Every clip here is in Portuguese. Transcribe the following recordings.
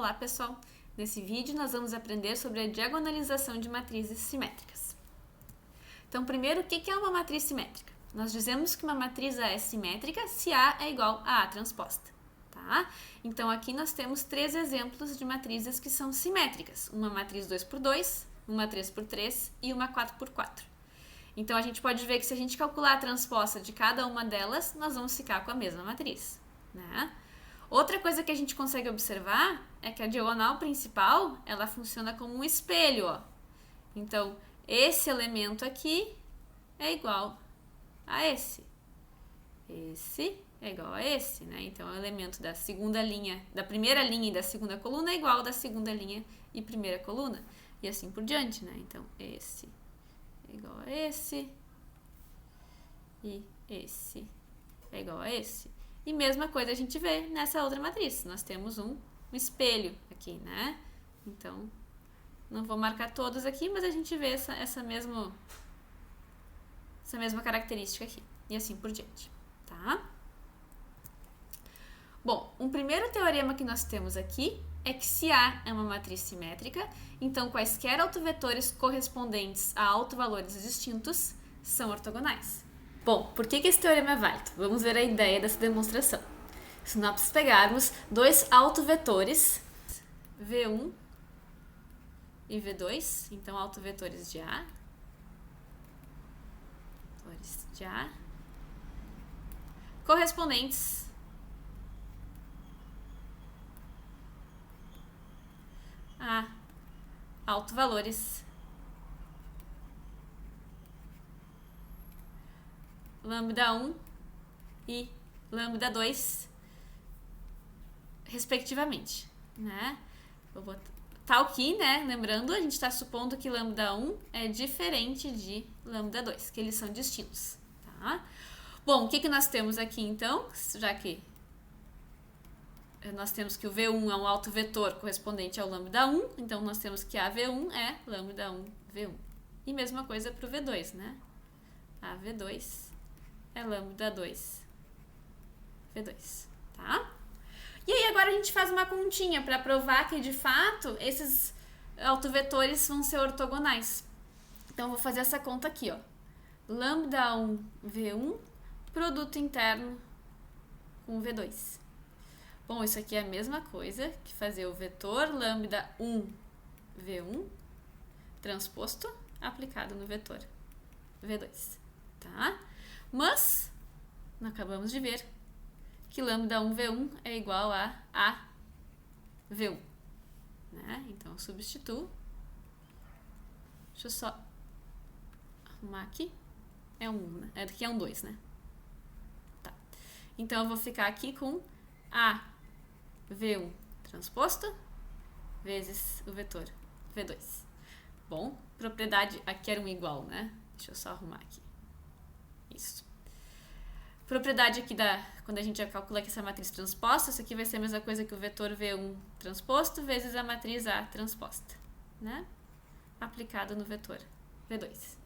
Olá pessoal, nesse vídeo nós vamos aprender sobre a diagonalização de matrizes simétricas. Então primeiro, o que é uma matriz simétrica? Nós dizemos que uma matriz A é simétrica se A é igual a A transposta. Tá? Então aqui nós temos três exemplos de matrizes que são simétricas. Uma matriz 2x2, uma 3x3 e uma 4x4. Então a gente pode ver que se a gente calcular a transposta de cada uma delas, nós vamos ficar com a mesma matriz, né? Outra coisa que a gente consegue observar é que a diagonal principal, ela funciona como um espelho, ó. Então, esse elemento aqui é igual a esse. Esse é igual a esse, né? Então, o elemento da segunda linha, da primeira linha e da segunda coluna é igual ao da segunda linha e primeira coluna. E assim por diante, né? Então, esse é igual a esse. E esse é igual a esse. E mesma coisa a gente vê nessa outra matriz. Nós temos um espelho aqui, né? Então, não vou marcar todos aqui, mas a gente vê essa mesma característica aqui. E assim por diante, tá? Bom, um primeiro teorema que nós temos aqui é que se A é uma matriz simétrica, então quaisquer autovetores correspondentes a autovalores distintos são ortogonais. Bom, por que esse teorema é válido? Vamos ver a ideia dessa demonstração. Se nós pegarmos dois autovetores, V1 e V2, então autovetores de A, correspondentes a autovalores lambda 1 e lambda 2, respectivamente, né? Eu vou tá aqui, né? Lembrando, a gente está supondo que lambda 1 é diferente de lambda 2, que eles são distintos, tá? Bom, o que nós temos aqui, então? Já que nós temos que o V1 é um autovetor correspondente ao lambda 1, então nós temos que a V1 é lambda 1 V1. E mesma coisa para o V2, né? A V2 é lambda 2 V2, tá? E aí agora a gente faz uma continha para provar que de fato esses autovetores vão ser ortogonais. Então eu vou fazer essa conta aqui, ó. Lambda 1 V1 produto interno com V2. Bom, isso aqui é a mesma coisa que fazer o vetor lambda 1 V1 transposto aplicado no vetor V2, tá? Mas, nós acabamos de ver que lambda 1 V1 é igual a V1, né? Então, eu substituo. Deixa eu só arrumar aqui. É um 1, né? Aqui é um 2, né? Tá. Então, eu vou ficar aqui com a V1 transposto vezes o vetor V2. Bom, propriedade aqui era um igual, né? Deixa eu só arrumar aqui. Isso. Propriedade aqui quando a gente já calcula aqui essa matriz transposta, isso aqui vai ser a mesma coisa que o vetor V1 transposto vezes a matriz A transposta, né? Aplicado no vetor V2.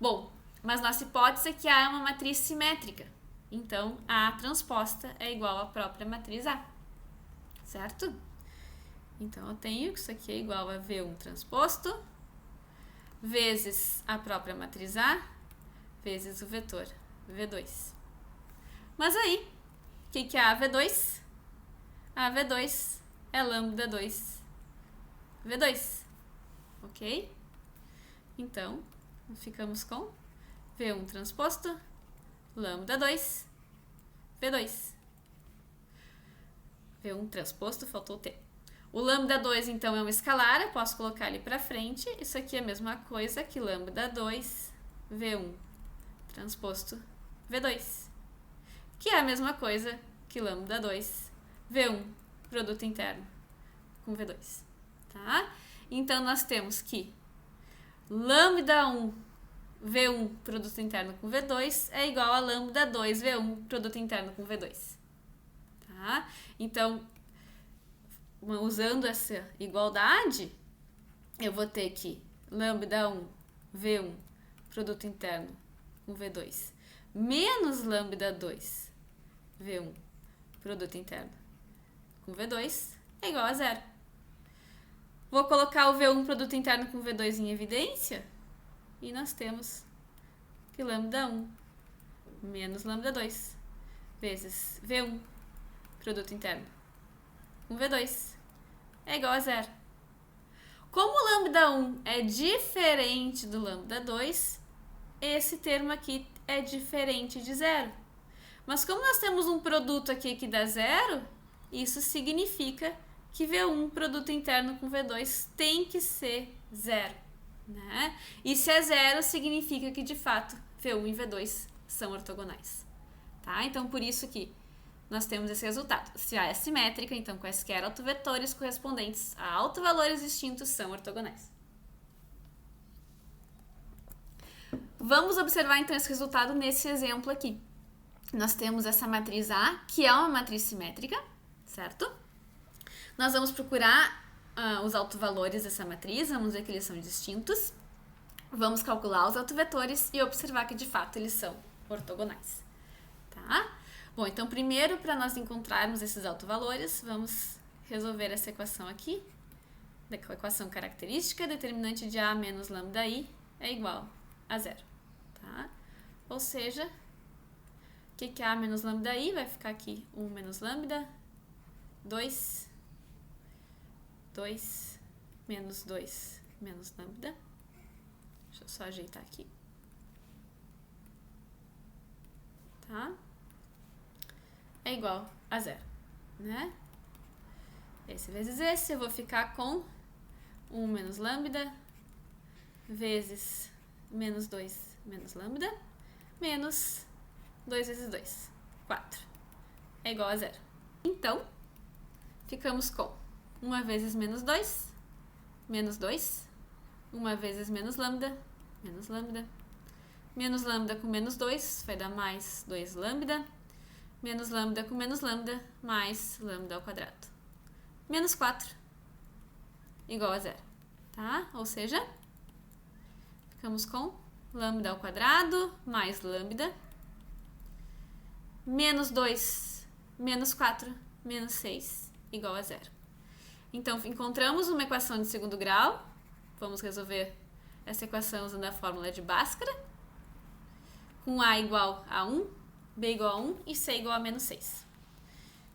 Bom, mas nossa hipótese é que A é uma matriz simétrica. Então, a A transposta é igual à própria matriz A, certo? Então, eu tenho que isso aqui é igual a V1 transposto vezes a própria matriz A vezes o vetor V2. Mas aí, o que é a V2? A V2 é lambda 2 V2, ok? Então, ficamos com V1 transposto lambda 2 V2. V1 transposto, faltou o T. O lambda 2, então, é um escalar, eu posso colocar ele para frente. Isso aqui é a mesma coisa que lambda 2 V1 transposto V2, que é a mesma coisa que lambda 2 V1 produto interno com V2, tá? Então, nós temos que lambda 1 V1 produto interno com V2 é igual a lambda 2 V1 produto interno com V2, tá? Então, usando essa igualdade, eu vou ter que lambda 1 V1 produto interno com V2 menos lambda 2 V1 produto interno com V2 é igual a zero. Vou colocar o V1 produto interno com V2 em evidência. E nós temos que lambda 1 menos lambda 2 vezes V1 produto interno com V2 é igual a zero. Como o lambda 1 é diferente do lambda 2, esse termo aqui é diferente de zero. Mas como nós temos um produto aqui que dá zero, isso significa que V1 produto interno com V2 tem que ser zero, né? E se é zero, significa que de fato V1 e V2 são ortogonais, tá? Então por isso que nós temos esse resultado. Se A é simétrica, então quaisquer autovetores correspondentes a autovalores distintos são ortogonais. Vamos observar então esse resultado nesse exemplo aqui. Nós temos essa matriz A, que é uma matriz simétrica, certo? Nós vamos procurar os autovalores dessa matriz, vamos ver que eles são distintos. Vamos calcular os autovetores e observar que de fato eles são ortogonais, tá? Bom, então primeiro, para nós encontrarmos esses autovalores, vamos resolver essa equação aqui. A equação característica, determinante de A menos lambda I é igual a zero, tá? Ou seja, o que é A menos lambda I? Vai ficar aqui 1 menos lambda, 2 menos 2 menos lambda. Deixa eu só ajeitar aqui. Tá? É igual a zero, né? Esse vezes esse, eu vou ficar com 1 menos lambda vezes menos 2 menos lambda menos 2 vezes 2, 4. É igual a zero. Então, ficamos com 1 vezes menos 2, menos 2, 1 vezes menos lambda com menos 2, vai dar mais 2 lambda, menos lambda com menos lambda, mais lambda ao quadrado. Menos 4, igual a zero, tá? Ou seja, ficamos com lambda ao quadrado, mais lambda, menos 2, menos 4, menos 6, igual a zero. Então, encontramos uma equação de segundo grau. Vamos resolver essa equação usando a fórmula de Bhaskara, com A igual a 1, B igual a 1 e C igual a menos 6.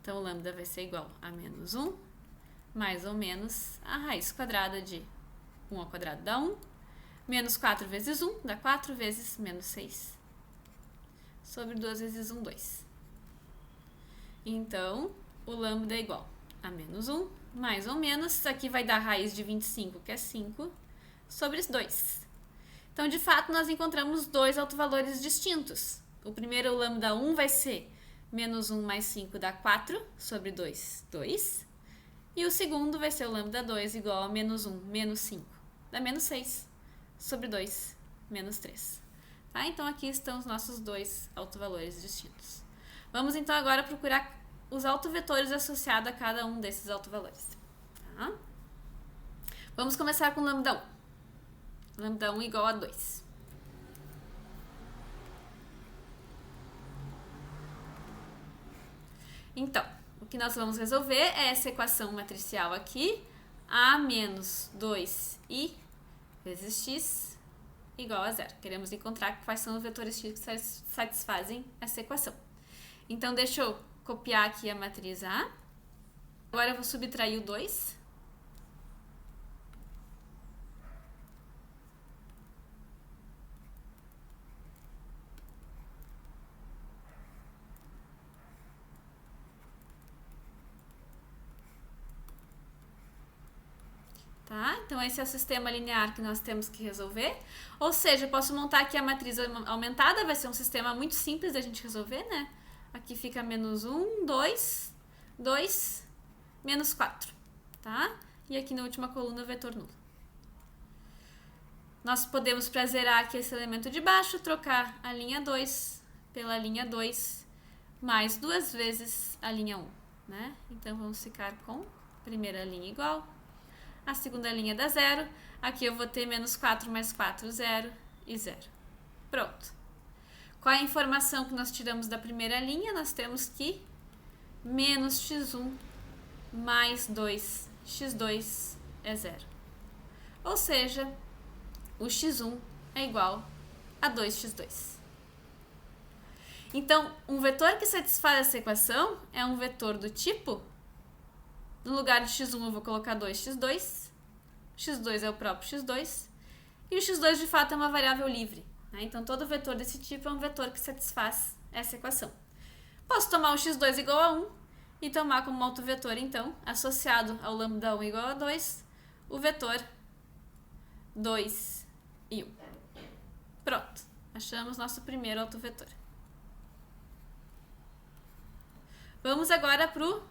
Então, lambda vai ser igual a menos 1, mais ou menos a raiz quadrada de 1 ao quadrado dá 1, menos 4 vezes 1 dá 4 vezes menos 6, sobre 2 vezes 1, 2. Então, o lambda é igual a menos 1, mais ou menos, aqui vai dar raiz de 25, que é 5, sobre 2. Então, de fato, nós encontramos dois autovalores distintos. O primeiro, o lambda 1, vai ser menos 1 mais 5 dá 4, sobre 2, 2. E o segundo vai ser o lambda 2 igual a menos 1, menos 5, dá menos 6, sobre 2, menos 3. Tá? Então, aqui estão os nossos dois autovalores distintos. Vamos, então, agora procurar os autovetores associados a cada um desses autovalores. Tá? Vamos começar com lambda 1. Lambda 1 igual a 2. Então, o que nós vamos resolver é essa equação matricial aqui, A menos 2i vezes x igual a zero. Queremos encontrar quais são os vetores x que satisfazem essa equação. Então, deixa eu copiar aqui a matriz A. Agora eu vou subtrair o 2. Tá? Então, esse é o sistema linear que nós temos que resolver. Ou seja, eu posso montar aqui a matriz aumentada, vai ser um sistema muito simples da gente resolver, né? Aqui fica menos 1, 2, 2, menos 4, tá? E aqui na última coluna o vetor nulo. Nós podemos, para zerar aqui esse elemento de baixo, trocar a linha 2 pela linha 2, mais duas vezes a linha 1, né? Então, vamos ficar com a primeira linha igual. A segunda linha dá 0. Aqui eu vou ter menos 4 mais 4, 0 e 0. Pronto. Qual é a informação que nós tiramos da primeira linha? Nós temos que menos x1 mais 2x2 é 0. Ou seja, o x1 é igual a 2x2. Então, um vetor que satisfaz essa equação é um vetor do tipo, no lugar de x1 eu vou colocar 2x2, x2 é o próprio x2, e o x2 de fato é uma variável livre, né? Então, todo vetor desse tipo é um vetor que satisfaz essa equação. Posso tomar o x2 igual a 1 e tomar como autovetor, então, associado ao lambda 1 igual a 2, o vetor 2 e 1. Pronto, achamos nosso primeiro autovetor. Vamos agora para o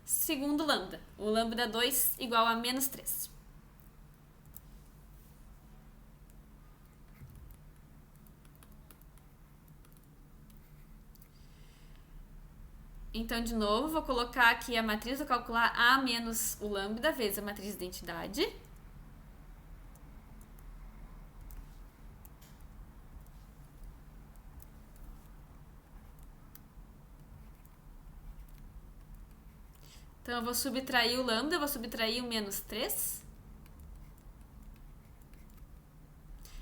segundo lambda, o lambda 2 igual a menos 3. Então, de novo, vou colocar aqui a matriz, vou calcular A menos o lambda vezes a matriz de identidade. Então, eu vou subtrair o lambda, eu vou subtrair o menos 3.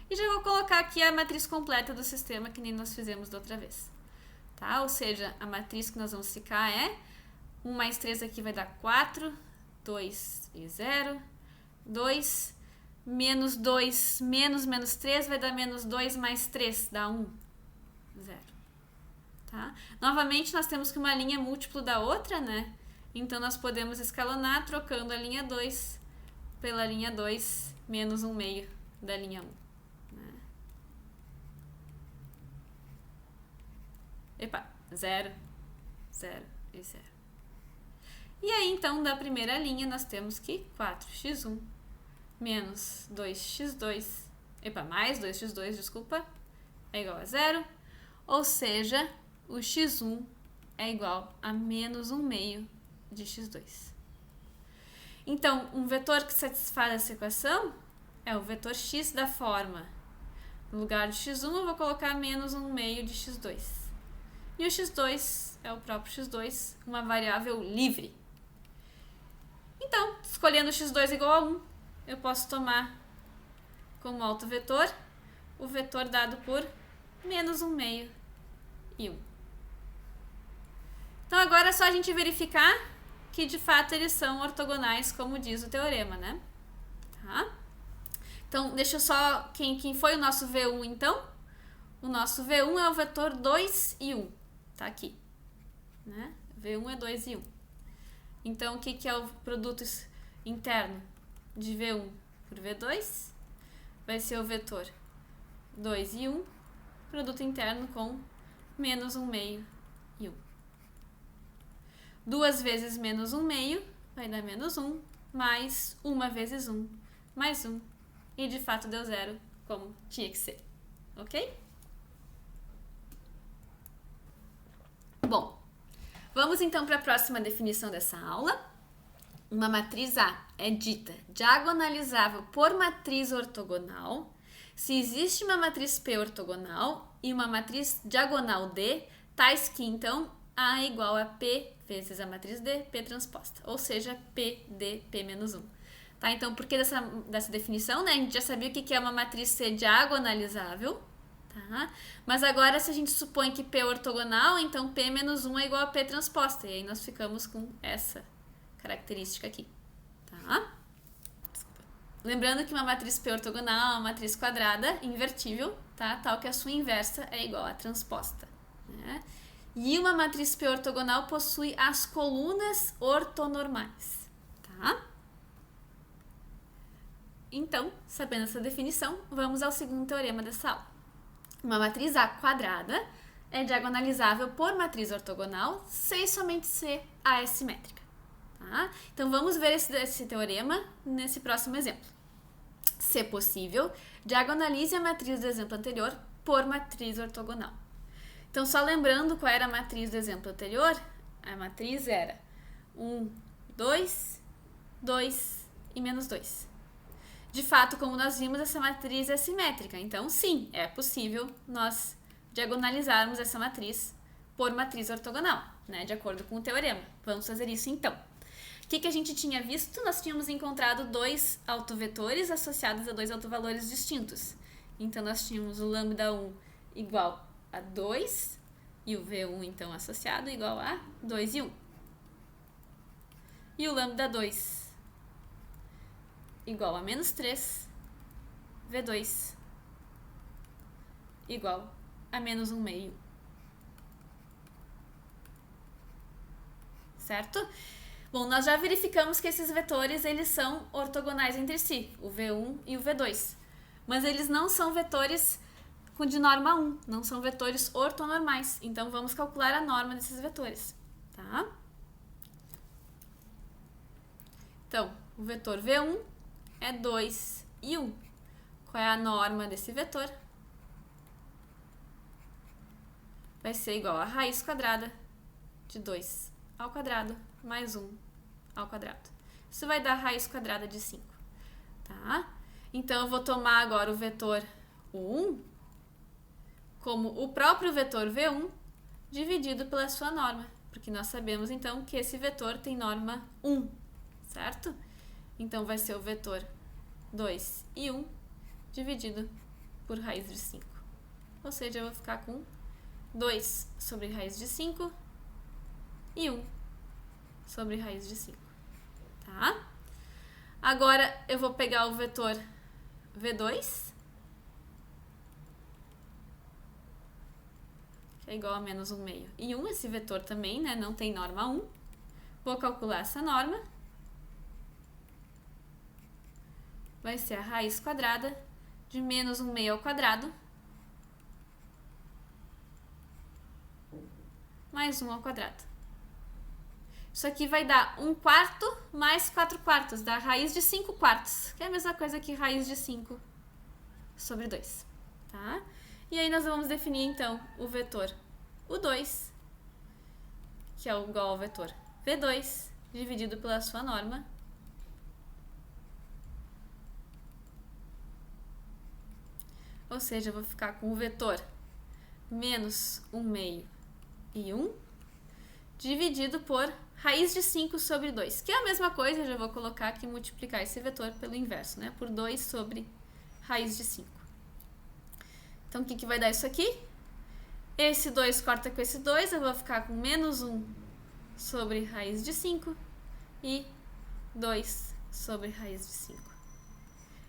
E já vou colocar aqui a matriz completa do sistema, que nem nós fizemos da outra vez. Tá? Ou seja, a matriz que nós vamos ficar é 1 mais 3 aqui vai dar 4, 2 e 0, 2, menos 2, menos 3 vai dar menos 2 mais 3, dá 1, 0. Tá? Novamente, nós temos que uma linha é múltiplo da outra, né? Então, nós podemos escalonar trocando a linha 2 pela linha 2 menos 1 meio da linha 1. Epa, 0, 0 e 0. E aí, então, da primeira linha, nós temos que 4x1 menos 2x2, mais 2x2, desculpa, é igual a 0. Ou seja, o x1 é igual a menos 1 meio de x2. Então, um vetor que satisfaz essa equação é o vetor x da forma. No lugar de x1, eu vou colocar menos 1 meio de x2. E o x2 é o próprio x2, uma variável livre. Então, escolhendo x2 igual a 1, eu posso tomar como autovetor o vetor dado por menos 1 meio e 1. Então, agora é só a gente verificar que, de fato, eles são ortogonais, como diz o teorema, né? Tá? Então, deixa eu só... Quem foi o nosso V1, então? O nosso V1 é o vetor 2 e 1. Tá aqui, né? V1 é 2 e 1. Então, o que é o produto interno de V1 por V2? Vai ser o vetor 2 e 1, produto interno com menos 1 meio e 1. 2 vezes menos 1 meio vai dar menos 1, mais 1 vezes 1, mais 1. E, de fato, deu 0, como tinha que ser. Ok? Bom, vamos então para a próxima definição dessa aula. Uma matriz A é dita diagonalizável por matriz ortogonal se existe uma matriz P ortogonal e uma matriz diagonal D, tais que então A é igual a P vezes a matriz D, P transposta, ou seja, P, D, P menos 1. Tá? Então, por que dessa definição? Né? A gente já sabia o que é uma matriz C diagonalizável. Tá? Mas agora, se a gente supõe que P é ortogonal, então P menos 1 é igual a P transposta. E aí nós ficamos com essa característica aqui. Tá? Lembrando que uma matriz P ortogonal é uma matriz quadrada invertível, tá? Tal que a sua inversa é igual a transposta. Né? E uma matriz P ortogonal possui as colunas ortonormais. Tá? Então, sabendo essa definição, vamos ao segundo teorema dessa aula. Uma matriz A quadrada é diagonalizável por matriz ortogonal se e somente se A é simétrica. Tá? Então, vamos ver esse teorema nesse próximo exemplo. Se possível, diagonalize a matriz do exemplo anterior por matriz ortogonal. Então, só lembrando qual era a matriz do exemplo anterior, a matriz era 1, 2, 2 e menos 2. De fato, como nós vimos, essa matriz é simétrica. Então, sim, é possível nós diagonalizarmos essa matriz por matriz ortogonal, né? De acordo com o teorema. Vamos fazer isso, então. que a gente tinha visto? Nós tínhamos encontrado dois autovetores associados a dois autovalores distintos. Então, nós tínhamos o lambda 1 igual a 2 e o V1, então, associado igual a 2 e 1. E o lambda 2 igual a menos 3, V2 igual a menos 1 meio. Certo? Bom, nós já verificamos que esses vetores, eles são ortogonais entre si, o V1 e o V2. Mas eles não são vetores de norma 1, não são vetores ortonormais. Então, vamos calcular a norma desses vetores, tá? Então, o vetor V1 é 2 e 1. Qual é a norma desse vetor? Vai ser igual a raiz quadrada de 2 ao quadrado mais 1 ao quadrado. Isso vai dar raiz quadrada de 5, tá? Então, eu vou tomar agora o vetor 1 como o próprio vetor V1 dividido pela sua norma, porque nós sabemos, então, que esse vetor tem norma 1, certo? Então, vai ser o vetor 2 e 1 dividido por raiz de 5. Ou seja, eu vou ficar com 2 sobre raiz de 5 e 1 sobre raiz de 5, tá? Agora, eu vou pegar o vetor V2, que é igual a menos 1 meio. E 1, esse vetor também, né, não tem norma 1. Vou calcular essa norma. Vai ser a raiz quadrada de menos 1 meio ao quadrado mais 1 ao quadrado. Isso aqui vai dar 1 quarto mais 4 quartos, dá raiz de 5 quartos, que é a mesma coisa que raiz de 5 sobre 2, tá? E aí nós vamos definir, então, o vetor U2, que é igual ao vetor V2, dividido pela sua norma. Ou seja, eu vou ficar com o vetor menos 1 meio e 1, dividido por raiz de 5 sobre 2, que é a mesma coisa, eu já vou colocar aqui, multiplicar esse vetor pelo inverso, né? Por 2 sobre raiz de 5. Então, o que vai dar isso aqui? Esse 2 corta com esse 2, eu vou ficar com menos 1 sobre raiz de 5 e 2 sobre raiz de 5.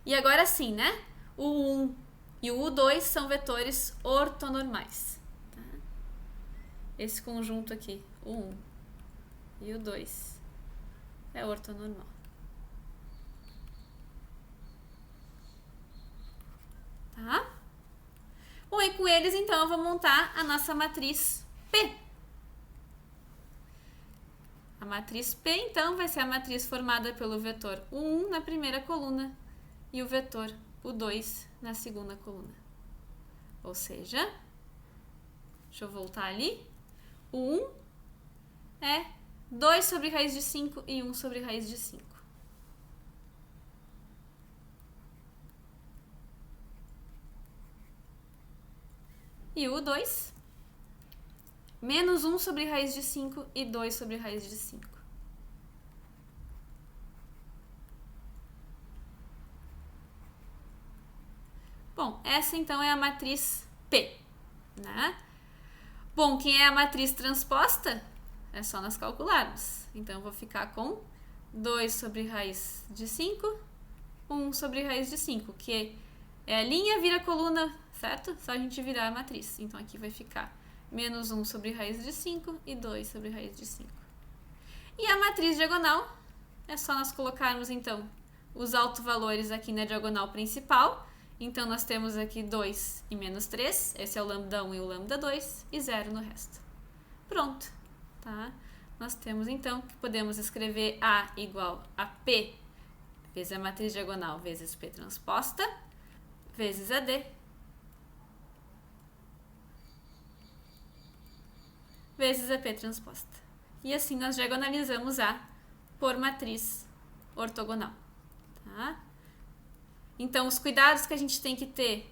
E agora sim, né? O 1 e o U2 são vetores ortonormais. Tá? Esse conjunto aqui, o 1 e o 2, é ortonormal. Tá? Bom, e com eles, então, eu vou montar a nossa matriz P. A matriz P, então, vai ser a matriz formada pelo vetor U1 na primeira coluna e o vetor U2 na segunda coluna. Ou seja, deixa eu voltar ali, o 1 é 2 sobre raiz de 5 e 1 sobre raiz de 5. E o 2, menos 1 sobre raiz de 5 e 2 sobre raiz de 5. Bom, essa então é a matriz P, né? Bom, quem é a matriz transposta? É só nós calcularmos. Então, eu vou ficar com 2 sobre raiz de 5, 1 sobre raiz de 5, que é a linha vira coluna, certo? Só a gente virar a matriz. Então, aqui vai ficar menos 1 sobre raiz de 5 e 2 sobre raiz de 5. E a matriz diagonal, é só nós colocarmos, então, os autovalores aqui na diagonal principal. Então, nós temos aqui 2 e menos 3, esse é o lambda 1 e o lambda 2, e 0 no resto. Pronto, tá? Nós temos, então, que podemos escrever A igual a P vezes a matriz diagonal vezes P transposta, vezes AD, vezes a P transposta. E assim nós diagonalizamos A por matriz ortogonal, tá? Então, os cuidados que a gente tem que ter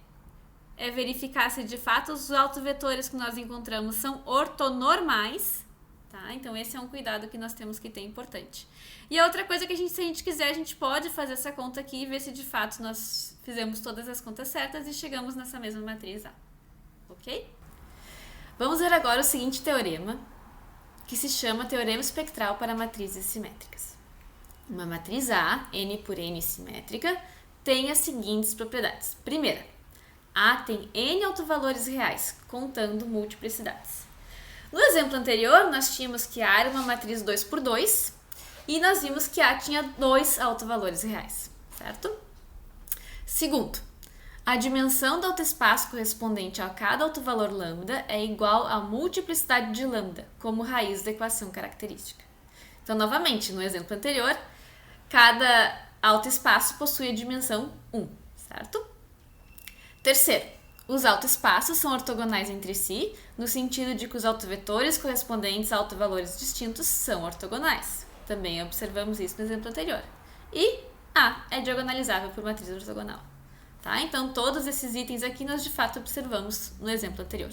é verificar se de fato os autovetores que nós encontramos são ortonormais, tá? Então esse é um cuidado que nós temos que ter importante. E a outra coisa que se a gente quiser, a gente pode fazer essa conta aqui e ver se de fato nós fizemos todas as contas certas e chegamos nessa mesma matriz A, ok? Vamos ver agora o seguinte teorema, que se chama teorema espectral para matrizes simétricas. Uma matriz A, n por n simétrica, tem as seguintes propriedades. Primeira, A tem n autovalores reais, contando multiplicidades. No exemplo anterior, nós tínhamos que A era uma matriz 2 por 2 e nós vimos que A tinha 2 autovalores reais, certo? Segundo, a dimensão do autoespaço correspondente a cada autovalor lambda é igual à multiplicidade de lambda, como raiz da equação característica. Então, novamente, no exemplo anterior, cada autoespaço possui a dimensão 1, certo? Terceiro, os autoespaços são ortogonais entre si, no sentido de que os autovetores correspondentes a autovalores distintos são ortogonais. Também observamos isso no exemplo anterior. E A é diagonalizável por matriz ortogonal. Tá? Então, todos esses itens aqui nós de fato observamos no exemplo anterior.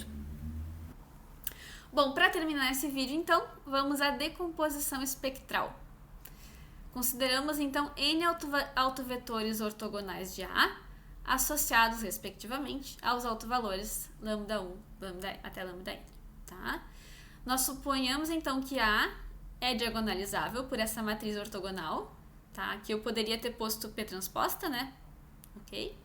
Bom, para terminar esse vídeo, então, vamos à decomposição espectral. Consideramos, então, n autovetores ortogonais de A, associados, respectivamente, aos autovalores λ1 até λn. Tá? Nós suponhamos, então, que A é diagonalizável por essa matriz ortogonal. Tá? Aqui eu poderia ter posto P transposta, né? Ok?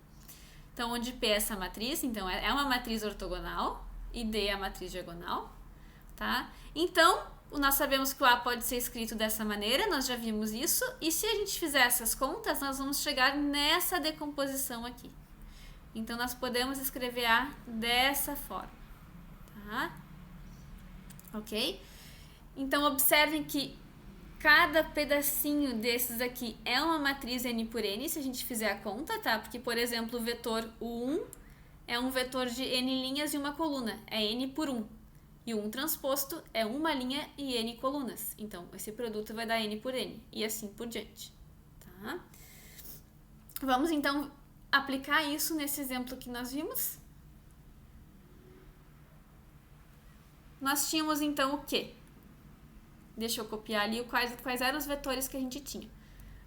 Então, onde P é essa matriz, então é uma matriz ortogonal e D é a matriz diagonal. Tá? Então, nós sabemos que o A pode ser escrito dessa maneira, nós já vimos isso, e se a gente fizer essas contas, nós vamos chegar nessa decomposição aqui. Então, nós podemos escrever A dessa forma, tá? Ok? Então, observem que cada pedacinho desses aqui é uma matriz n por n, se a gente fizer a conta, tá? Porque, por exemplo, o vetor U1 é um vetor de n linhas e uma coluna, é n por 1. E o 1 transposto é uma linha e n colunas. Então, esse produto vai dar n por n. E assim por diante. Tá? Vamos, então, aplicar isso nesse exemplo que nós vimos. Nós tínhamos, então, o quê? Deixa eu copiar ali quais eram os vetores que a gente tinha.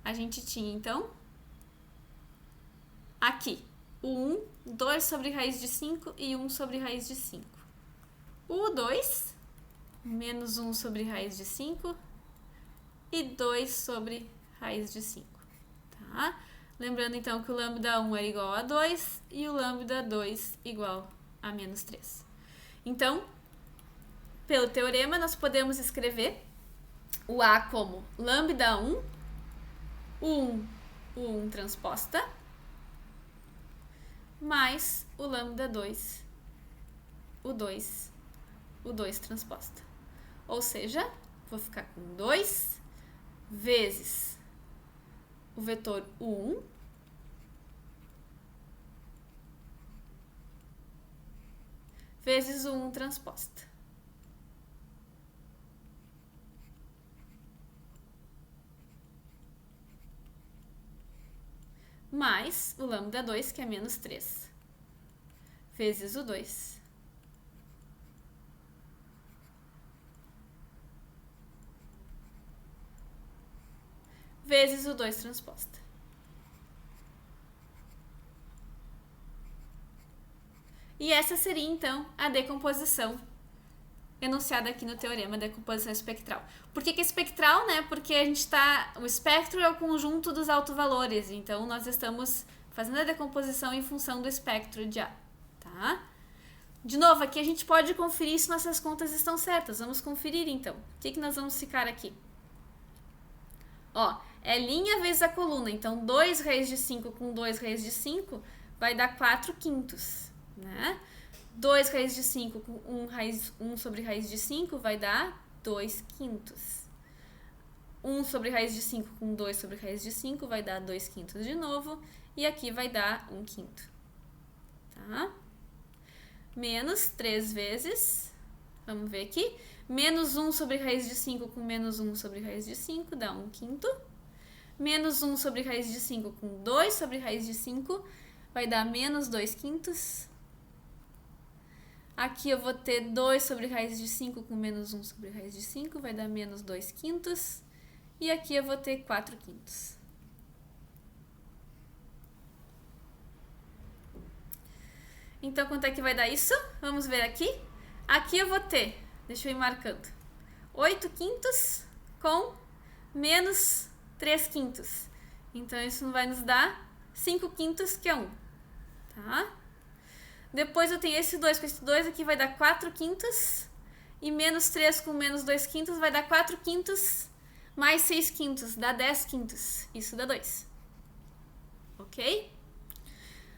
A gente tinha, então, aqui, o 1, 2 sobre raiz de 5 e 1 sobre raiz de 5. O 2, menos 1 sobre raiz de 5 e 2 sobre raiz de 5. Tá? Lembrando, então, que o λ1 era igual a 2 e o λ2 igual a menos 3. Então, pelo teorema, nós podemos escrever o A como λ1, o 1 transposta, mais o λ2, o 2 transposta. Ou seja, vou ficar com 2 vezes o vetor U1 vezes o 1 transposta. Mais o λ2, que é menos 3, vezes o 2. Vezes o 2 transposta. E essa seria, então, a decomposição enunciada aqui no teorema da decomposição espectral. Por que espectral, né? Porque o espectro é o conjunto dos autovalores, então nós estamos fazendo a decomposição em função do espectro de A, tá? De novo, aqui a gente pode conferir se nossas contas estão certas. Vamos conferir, então. O que nós vamos ficar aqui? Ó, é linha vezes a coluna, então 2 raiz de 5 com 2 raiz de 5 vai dar 4 quintos, né? 2 raiz de 5 com 1 sobre raiz de 5 vai dar 2 quintos. 1 sobre raiz de 5 com 2 sobre raiz de 5 vai dar 2 quintos de novo, e aqui vai dar 1 quinto, tá? Menos 3 vezes, vamos ver aqui, menos 1 sobre raiz de 5 com menos 1 sobre raiz de 5 dá 1 quinto. Menos 1 sobre raiz de 5 com 2 sobre raiz de 5 vai dar menos 2 quintos. Aqui eu vou ter 2 sobre raiz de 5 com menos 1 sobre raiz de 5, vai dar menos 2 quintos. E aqui eu vou ter 4 quintos. Então, quanto é que vai dar isso? Vamos ver aqui. Aqui eu vou ter, deixa eu ir marcando, 8 quintos com menos 3 quintos. Então, isso vai nos dar 5 quintos, que é 1. Tá? Depois eu tenho esse 2 com esse 2 aqui, vai dar 4 quintos. E menos 3 com menos 2 quintos vai dar 4 quintos mais 6 quintos, dá 10 quintos. Isso dá 2. Ok?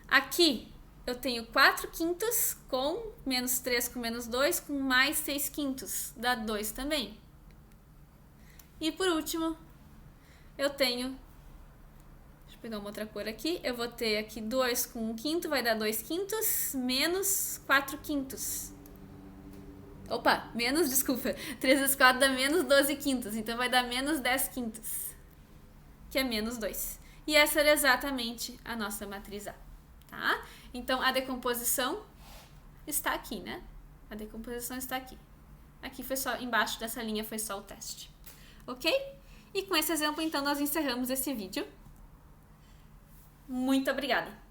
Aqui eu tenho 4 quintos com menos 3 com menos 2 com mais 6 quintos, dá 2 também. E por último, eu tenho, deixa eu pegar uma outra cor aqui, eu vou ter aqui 2 com 1 quinto, vai dar 2 quintos, menos 4 quintos. Opa, desculpa, 3 vezes 4 dá menos 12 quintos, então vai dar menos 10 quintos, que é menos 2. E essa era exatamente a nossa matriz A, tá? Então, a decomposição está aqui, né? A decomposição está aqui. Aqui foi só, embaixo dessa linha foi só o teste. Ok? E com esse exemplo, então, nós encerramos esse vídeo. Muito obrigada!